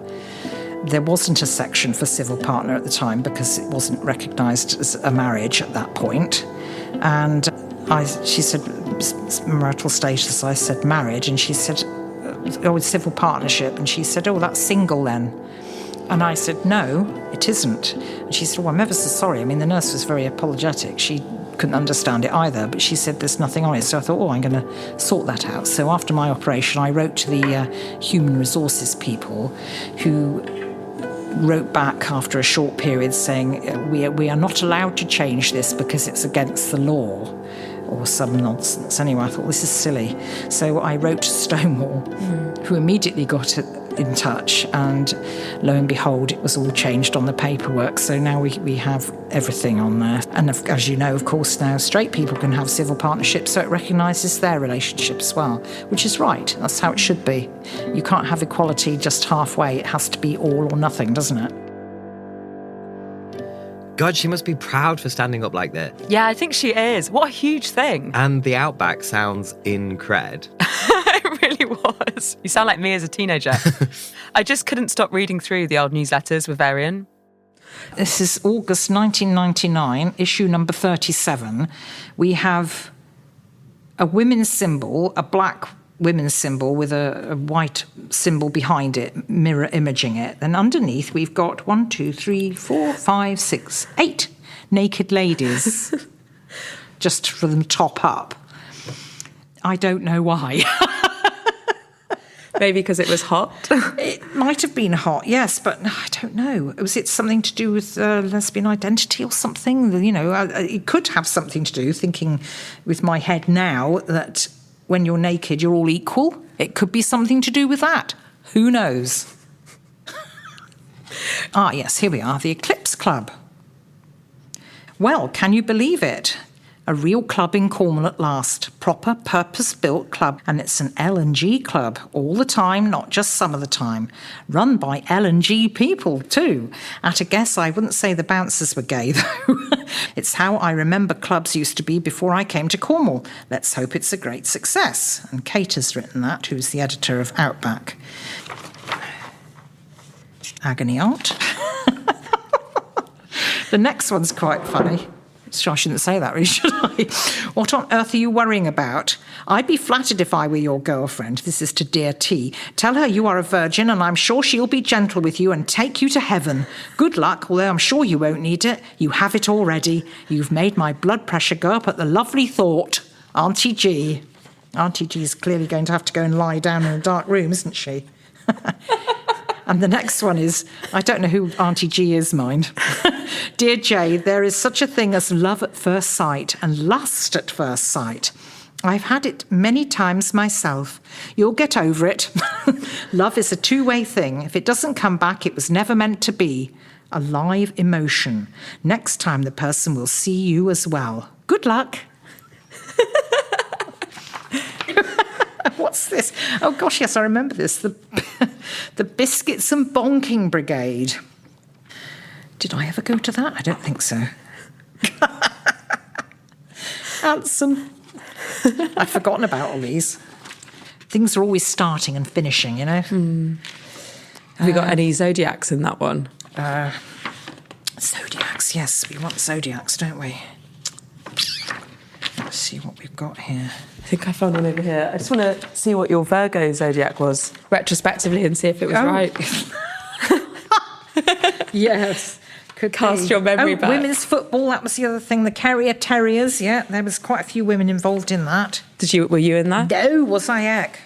there wasn't a section for civil partner at the time because it wasn't recognised as a marriage at that point. And she said, marital status, I said marriage, and she said, oh, it's civil partnership, and she said, oh, that's single then. And I said, no, it isn't. And she said, oh, I'm ever so sorry. I mean, the nurse was very apologetic. She couldn't understand it either, but she said there's nothing on it. So I thought, oh, I'm going to sort that out. So after my operation, I wrote to the human resources people who wrote back after a short period saying, we are not allowed to change this because it's against the law, or some nonsense. Anyway, I thought, this is silly. So I wrote to Stonewall, who immediately got in touch, and lo and behold, it was all changed on the paperwork. So now we have everything on there. And as you know, of course, now straight people can have civil partnerships, so it recognises their relationship as well, which is right. That's how it should be. You can't have equality just halfway. It has to be all or nothing, doesn't it? God, she must be proud for standing up like that. Yeah, I think she is. What a huge thing. And the Outback sounds incred. It really was. You sound like me as a teenager. I just couldn't stop reading through the old newsletters with Eirian. This is August 1999, issue number 37. We have a women's symbol, a black women's symbol with a white symbol behind it, mirror imaging it. And underneath we've got 1, 2, 3, 4, 5, 6, 8 naked ladies, just from the top up. I don't know why. Maybe because it was hot? It might have been hot, yes, but I don't know. Was it something to do with lesbian identity or something? You know, it could have something to do, thinking with my head now, that when you're naked, you're all equal. It could be something to do with that. Who knows? Yes, here we are, the Eclipse Club. Well, can you believe it? A real club in Cornwall at last. Proper, purpose-built club. And it's an L&G club. All the time, not just some of the time. Run by L&G people, too. At a guess, I wouldn't say the bouncers were gay, though. It's how I remember clubs used to be before I came to Cornwall. Let's hope it's a great success. And Kate has written that, who's the editor of Outback. Agony aunt. The next one's quite funny. I shouldn't say that, really, should I? What on earth are you worrying about? I'd be flattered if I were your girlfriend. This is to dear T. Tell her you are a virgin, and I'm sure she'll be gentle with you and take you to heaven. Good luck, although I'm sure you won't need it. You have it already. You've made my blood pressure go up at the lovely thought. Auntie G. Auntie G is clearly going to have to go and lie down in a dark room, isn't she? And the next one is, I don't know who Auntie G is, mind. Dear Jay, there is such a thing as love at first sight and lust at first sight. I've had it many times myself. You'll get over it. Love is a two-way thing. If it doesn't come back, it was never meant to be. A live emotion. Next time the person will see you as well. Good luck. What's this? Oh, gosh, yes, I remember this. The Biscuits and Bonking Brigade. Did I ever go to that? I don't think so. Handsome. I'd forgotten about all these. Things are always starting and finishing, you know? Have you got any zodiacs in that one? Zodiacs, yes. We want zodiacs, don't we? Let's see what we've got here. I think I found one over here. I just want to see what your Virgo zodiac was retrospectively and see if it was right. Yes. Could cast your memory back. Women's football, that was the other thing. The Carrier Terriers, yeah. There was quite a few women involved in that. Were you in that? No, was I heck?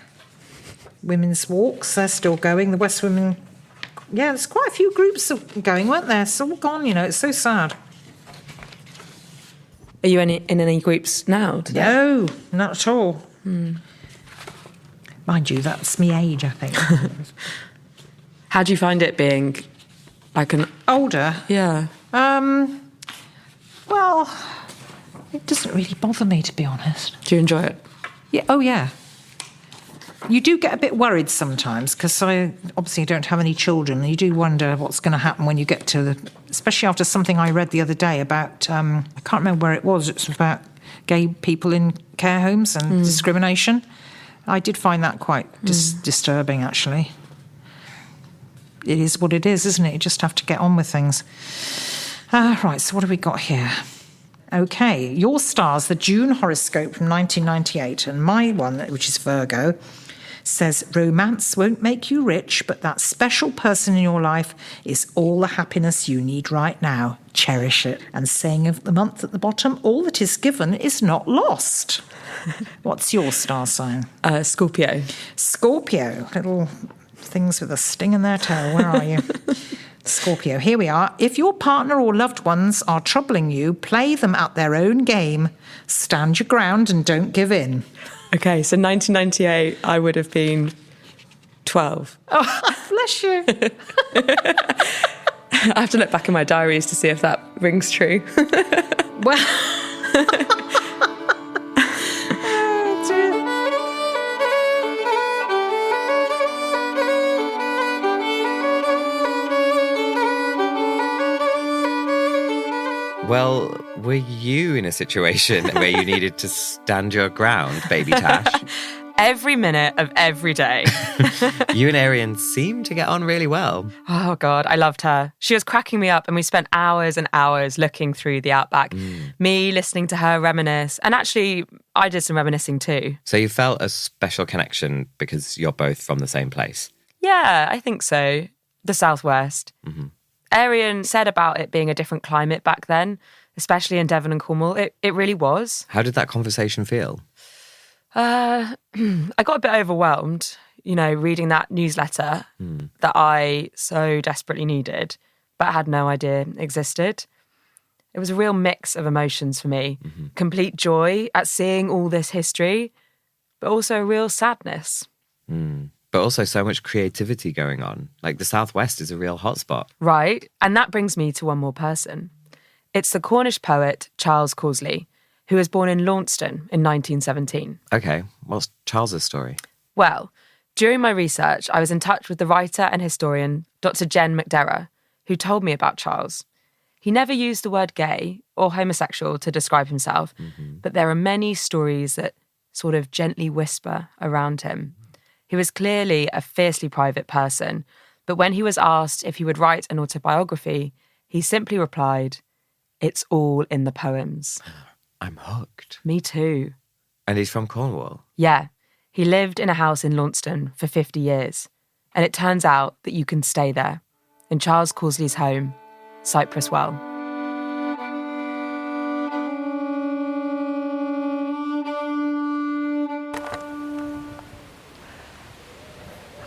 Women's walks, they're still going. The West Women... Yeah, there's quite a few groups going, weren't there? It's all gone, you know. It's so sad. Are you in any groups now today? No, not at all. Mind you, that's me age, I think. How do you find it being like an... Older? Yeah. Well, it doesn't really bother me, to be honest. Do you enjoy it? Yeah. Oh, yeah. You do get a bit worried sometimes because I obviously don't have any children. And you do wonder what's going to happen when you get to especially after something I read the other day about, I can't remember where it was. It was about gay people in care homes and discrimination. I did find that quite disturbing, actually. It is what it is, isn't it? You just have to get on with things. Right, so what have we got here? Okay, your stars, the June horoscope from 1998, and my one, which is Virgo, says, romance won't make you rich, but that special person in your life is all the happiness you need right now. Cherish it. And saying of the month at the bottom, all that is given is not lost. What's your star sign? Scorpio. Scorpio. Little things with a sting in their tail. Where are you? Scorpio. Here we are. If your partner or loved ones are troubling you, play them at their own game. Stand your ground and don't give in. Okay, so 1998, I would have been 12. Oh, bless you. I have to look back in my diaries to see if that rings true. Well... Well, were you in a situation where you needed to stand your ground, baby Tash? Every minute of every day. You and Eirian seem to get on really well. Oh, God, I loved her. She was cracking me up and we spent hours and hours looking through the Outback. Me listening to her reminisce. And actually, I did some reminiscing too. So you felt a special connection because you're both from the same place? Yeah, I think so. The Southwest. Eirian said about it being a different climate back then, especially in Devon and Cornwall. It really was. How did that conversation feel? I got a bit overwhelmed, you know, reading that newsletter that I so desperately needed, but had no idea existed. It was a real mix of emotions for me. Complete joy at seeing all this history, but also a real sadness. But also so much creativity going on. Like the Southwest is a real hotspot. Right. And that brings me to one more person. It's the Cornish poet Charles Causley, who was born in Launceston in 1917. Okay, what's Charles's story? Well, during my research, I was in touch with the writer and historian Dr Jen McDerra, who told me about Charles. He never used the word gay or homosexual to describe himself, but there are many stories that sort of gently whisper around him. He was clearly a fiercely private person, but when he was asked if he would write an autobiography, he simply replied, "It's all in the poems." I'm hooked. Me too. And he's from Cornwall? Yeah. He lived in a house in Launceston for 50 years. And it turns out that you can stay there, in Charles Causley's home, Cypress Well.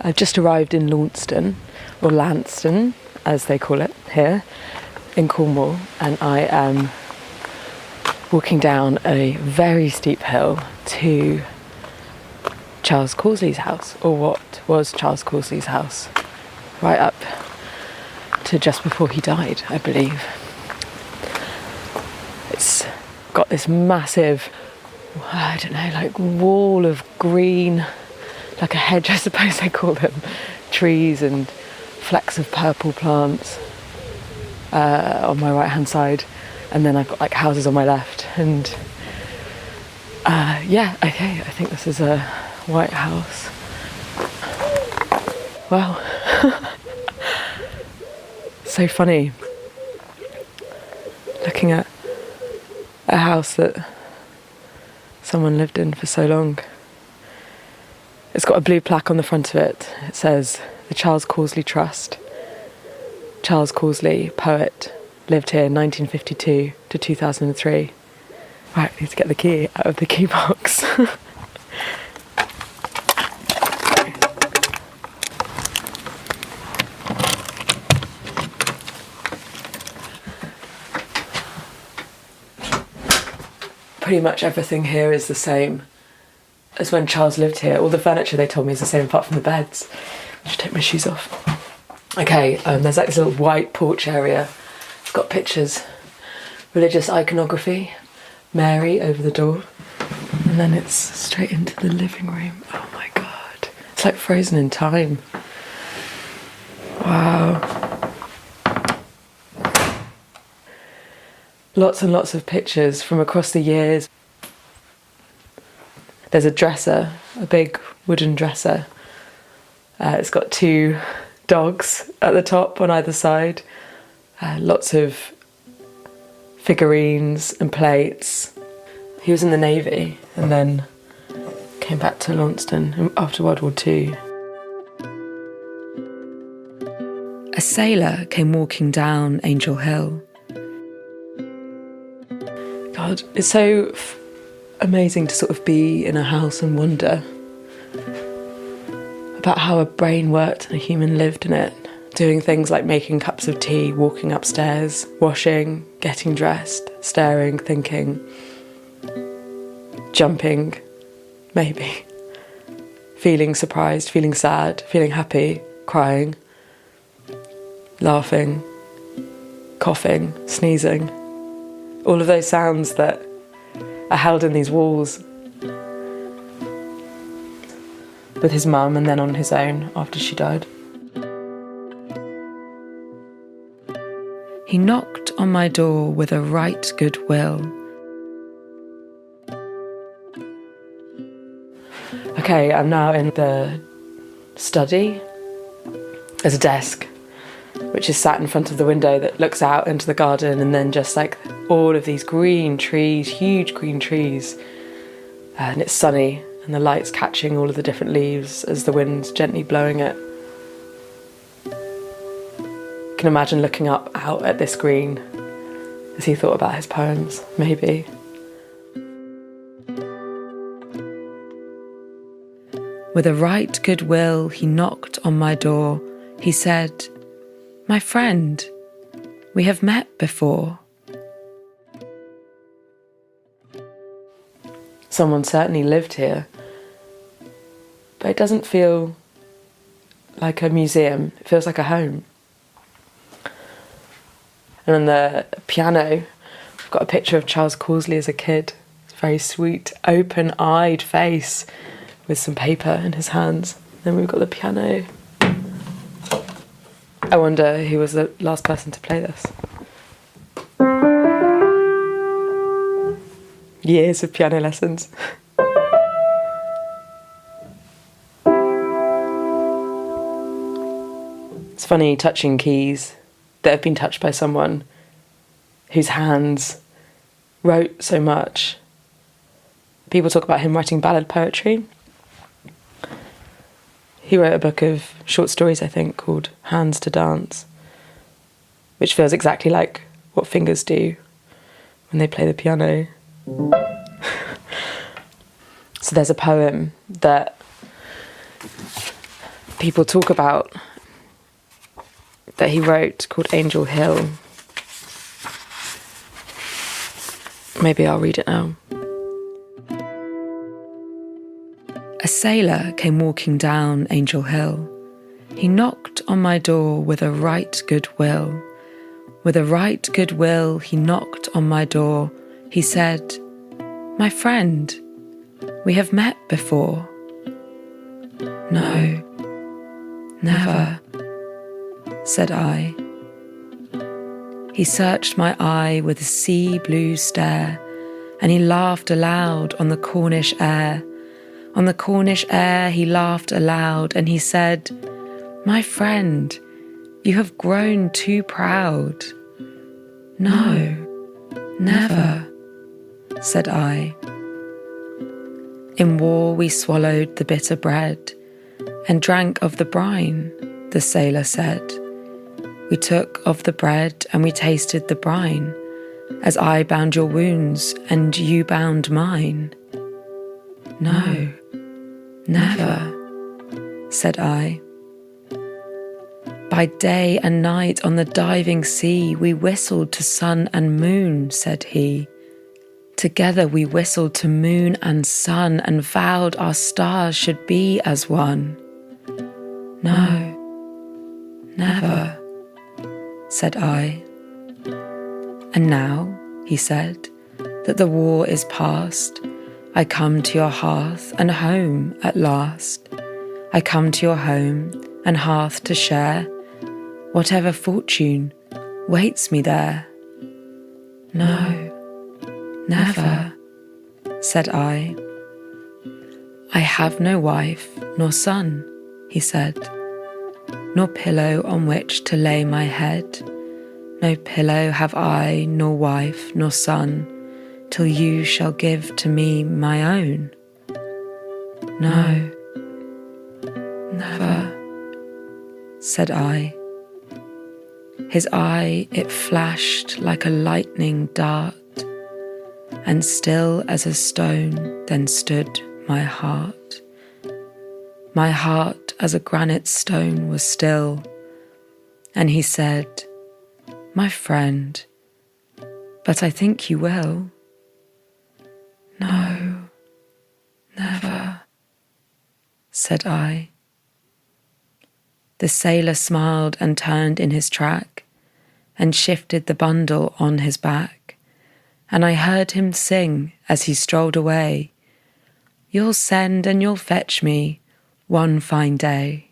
I've just arrived in Launceston, or Lanston, as they call it here, in Cornwall, and I am walking down a very steep hill to Charles Causley's house, or what was Charles Causley's house, right up to just before he died, I believe. It's got this massive, I don't know, like wall of green like a hedge, I suppose they call them, trees and flecks of purple plants on my right hand side, and then I've got like houses on my left, and I think this is a White House. Wow. So funny looking at a house that someone lived in for so long. It's got a blue plaque on the front of it. It says the Charles Causley Trust. Charles Causley, poet, lived here 1952 to 2003. Right, I need to get the key out of the key box. Pretty much everything here is the same as when Charles lived here. All the furniture, they told me, is the same apart from the beds. I should take my shoes off. Okay, there's like this little white porch area. It's got pictures, religious iconography, Mary over the door, and then it's straight into the living room. Oh my God. It's like frozen in time. Wow. Lots and lots of pictures from across the years. There's a dresser, a big wooden dresser. It's got 2 dogs at the top on either side. Lots of figurines and plates. He was in the Navy and then came back to Launceston after World War II. A sailor came walking down Angel Hill. God, it's so amazing to sort of be in a house and wonder about how a brain worked and a human lived in it, doing things like making cups of tea, walking upstairs, washing, getting dressed, staring, thinking, jumping, maybe, feeling surprised, feeling sad, feeling happy, crying, laughing, coughing, sneezing. All of those sounds that are held in these walls with his mum and then on his own after she died. He knocked on my door with a right good will. Okay, I'm now in the study. There's a desk which is sat in front of the window that looks out into the garden, and then just like all of these green trees, huge green trees, and it's sunny and the light's catching all of the different leaves as the wind's gently blowing it. You can imagine looking up out at this green as he thought about his poems, maybe. With a right good will, he knocked on my door. He said, "My friend, we have met before." Someone certainly lived here, but it doesn't feel like a museum. It feels like a home. And on the piano, I've got a picture of Charles Causley as a kid. It's a very sweet, open-eyed face with some paper in his hands. Then we've got the piano. I wonder who was the last person to play this. Years of piano lessons. It's funny touching keys that have been touched by someone whose hands wrote so much. People talk about him writing ballad poetry. He wrote a book of short stories, I think, called Hands to Dance, which feels exactly like what fingers do when they play the piano. So there's a poem that people talk about that he wrote called Angel Hill. Maybe I'll read it now. A sailor came walking down Angel Hill. He knocked on my door with a right good will. With a right good will, he knocked on my door. He said, "My friend, we have met before." No, never, said I. He searched my eye with a sea blue stare, and he laughed aloud on the Cornish air. On the Cornish air he laughed aloud, and he said, "My friend, you have grown too proud." No, never, said I. In war we swallowed the bitter bread, and drank of the brine, the sailor said. We took of the bread and we tasted the brine, as I bound your wounds and you bound mine. No, never, said I. By day and night on the diving sea we whistled to sun and moon, said he. Together we whistled to moon and sun and vowed our stars should be as one. No, never, said I. And now, he said, that the war is past, I come to your hearth and home at last. I come to your home and hearth to share whatever fortune waits me there. No, never, said I. I have no wife nor son, he said, nor pillow on which to lay my head. No pillow have I, nor wife, nor son, till you shall give to me my own. No, never, said I. His eye, it flashed like a lightning dart, and still as a stone then stood my heart. My heart as a granite stone was still, and he said, "My friend, but I think you will." No, never, said I. The sailor smiled and turned in his track, and shifted the bundle on his back, and I heard him sing as he strolled away, "You'll send and you'll fetch me one fine day."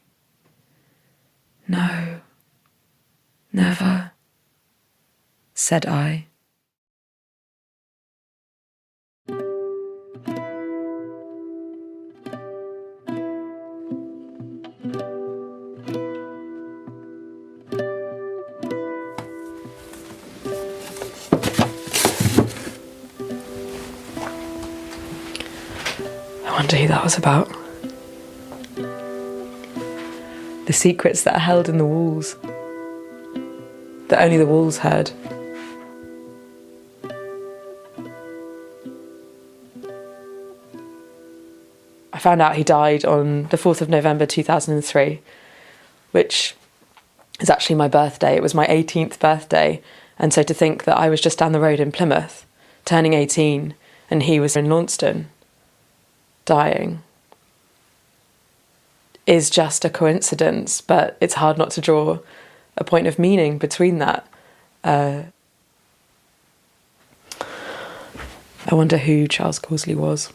No, never, said I. I wonder who that was about. The secrets that are held in the walls, that only the walls heard. I found out he died on the 4th of November 2003, which is actually my birthday. It was my 18th birthday, and so to think that I was just down the road in Plymouth, turning 18, and he was in Launceston, dying, is just a coincidence, but it's hard not to draw a point of meaning between that. I wonder who Charles Causley was.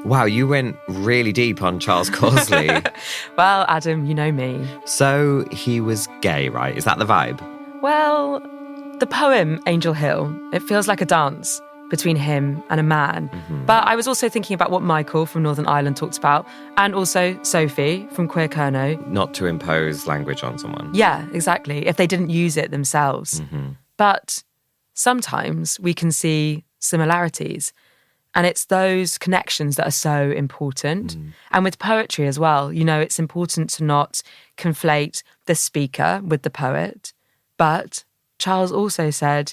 Wow, you went really deep on Charles Causley. Well, Adam, you know me. So he was gay, right? Is that the vibe? Well, the poem Angel Hill, it feels like a dance between him and a man. Mm-hmm. But I was also thinking about what Michael from Northern Ireland talked about, and also Sophie from Queer Kernow. Not to impose language on someone. Yeah, exactly, if they didn't use it themselves. Mm-hmm. But sometimes we can see similarities. And it's those connections that are so important. Mm. And with poetry as well, you know, it's important to not conflate the speaker with the poet. But Charles also said,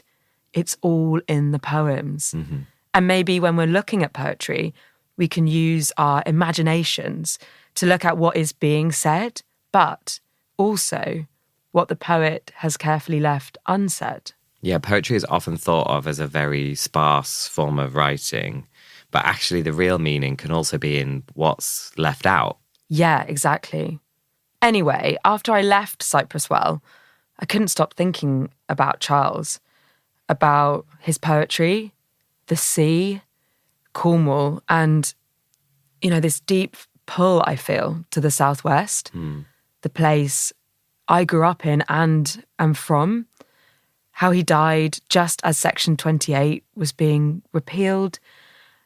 it's all in the poems. Mm-hmm. And maybe when we're looking at poetry, we can use our imaginations to look at what is being said, but also what the poet has carefully left unsaid. Yeah, poetry is often thought of as a very sparse form of writing, but actually the real meaning can also be in what's left out. Yeah, exactly. Anyway, after I left Cypress Well, I couldn't stop thinking about Charles, about his poetry, the sea, Cornwall, and, this deep pull I feel to the southwest, the place I grew up in and am from, how he died just as Section 28 was being repealed,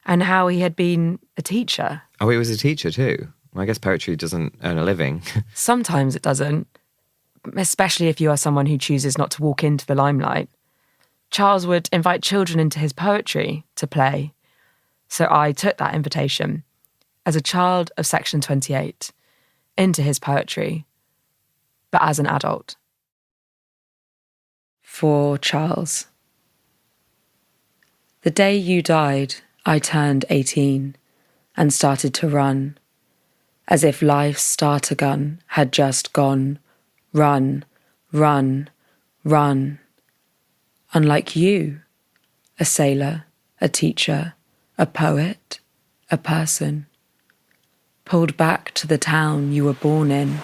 and how he had been a teacher. Oh, he was a teacher too. Well, I guess poetry doesn't earn a living. Sometimes it doesn't, especially if you are someone who chooses not to walk into the limelight. Charles would invite children into his poetry to play. So I took that invitation as a child of Section 28 into his poetry, but as an adult. For Charles. The day you died, I turned 18 and started to run, as if life's starter gun had just gone, run, run, run. Unlike you, a sailor, a teacher, a poet, a person. Pulled back to the town you were born in,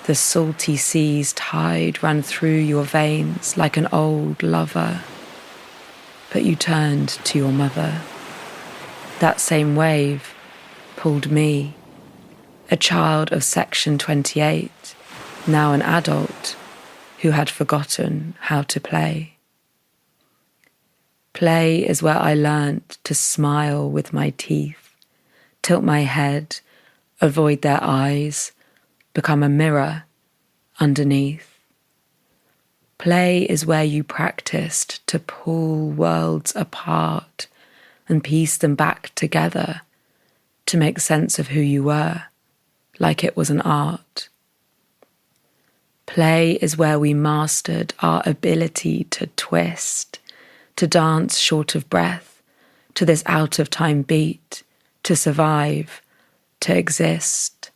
the salty sea's tide ran through your veins like an old lover. But you turned to your mother. That same wave pulled me, a child of Section 28, now an adult who had forgotten how to play. Play is where I learnt to smile with my teeth, tilt my head, avoid their eyes, become a mirror underneath. Play is where you practiced to pull worlds apart and piece them back together to make sense of who you were, like it was an art. Play is where we mastered our ability to twist, to dance short of breath, to this out-of-time beat, to survive, to exist.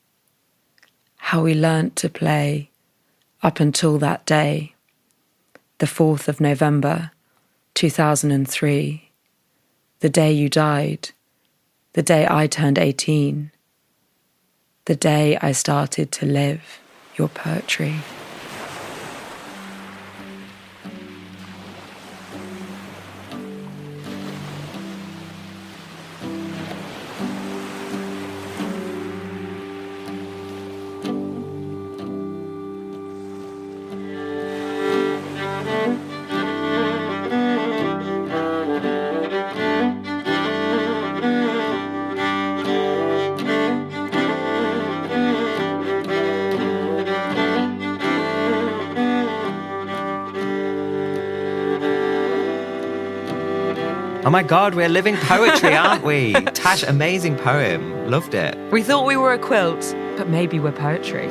How we learnt to play up until that day, the 4th of November, 2003, the day you died, the day I turned 18, the day I started to live your poetry. Oh my God, we're living poetry, aren't we? Tash, amazing poem. Loved it. We thought we were a quilt, but maybe we're poetry.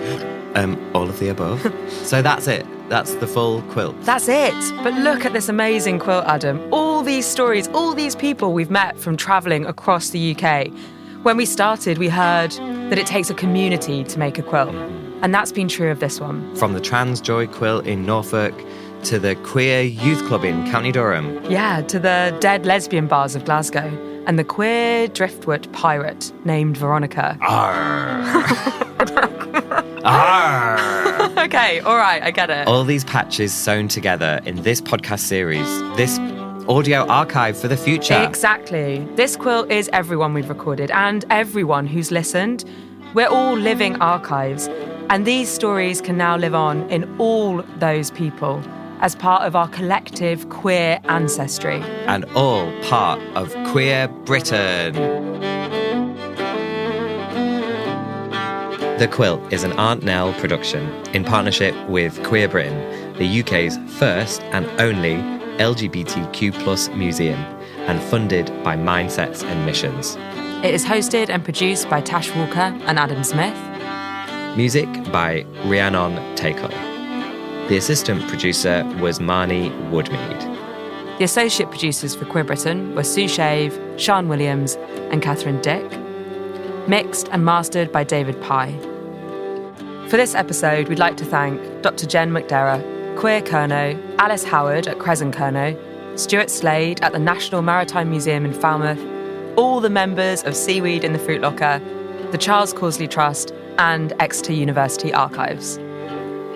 All of the above. So that's it. That's the full quilt. That's it. But look at this amazing quilt, Adam. All these stories, all these people we've met from travelling across the UK. When we started, we heard that it takes a community to make a quilt. And that's been true of this one. From the Trans Joy Quilt in Norfolk to the Queer Youth Club in County Durham. Yeah, to the Dead Lesbian Bars of Glasgow and the queer driftwood pirate named Veronica. Arr. Arr. Okay, all right, I get it. All these patches sewn together in this podcast series, this audio archive for the future. Exactly. This quilt is everyone we've recorded and everyone who's listened. We're all living archives, and these stories can now live on in all those people as part of our collective queer ancestry. And all part of Queer Britain. The Quilt is an Aunt Nell production in partnership with Queer Britain, the UK's first and only LGBTQ+ museum, and funded by Mindsets and Missions. It is hosted and produced by Tash Walker and Adam Smith. Music by Rhiannon Takol. The assistant producer was Marnie Woodmead. The associate producers for Queer Britain were Sue Shave, Sean Williams and Catherine Dick. Mixed and mastered by David Pye. For this episode, we'd like to thank Dr Jen McDerra, Queer Kernow, Alice Howard at Kresen Kernow, Stuart Slade at the National Maritime Museum in Falmouth, all the members of Seaweed in the Fruit Locker, the Charles Causley Trust and Exeter University Archives.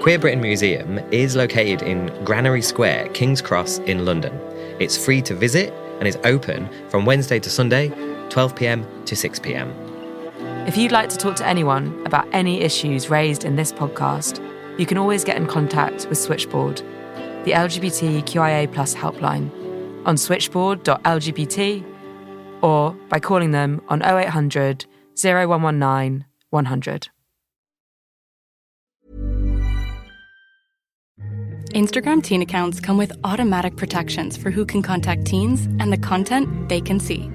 Queer Britain Museum is located in Granary Square, King's Cross in London. It's free to visit and is open from Wednesday to Sunday, 12 p.m. to 6 p.m. If you'd like to talk to anyone about any issues raised in this podcast, you can always get in contact with Switchboard, the LGBTQIA+ helpline, on switchboard.lgbt or by calling them on 0800 0119 100. Instagram teen accounts come with automatic protections for who can contact teens and the content they can see.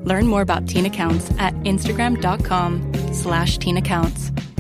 Learn more about teen accounts at instagram.com/teenaccounts.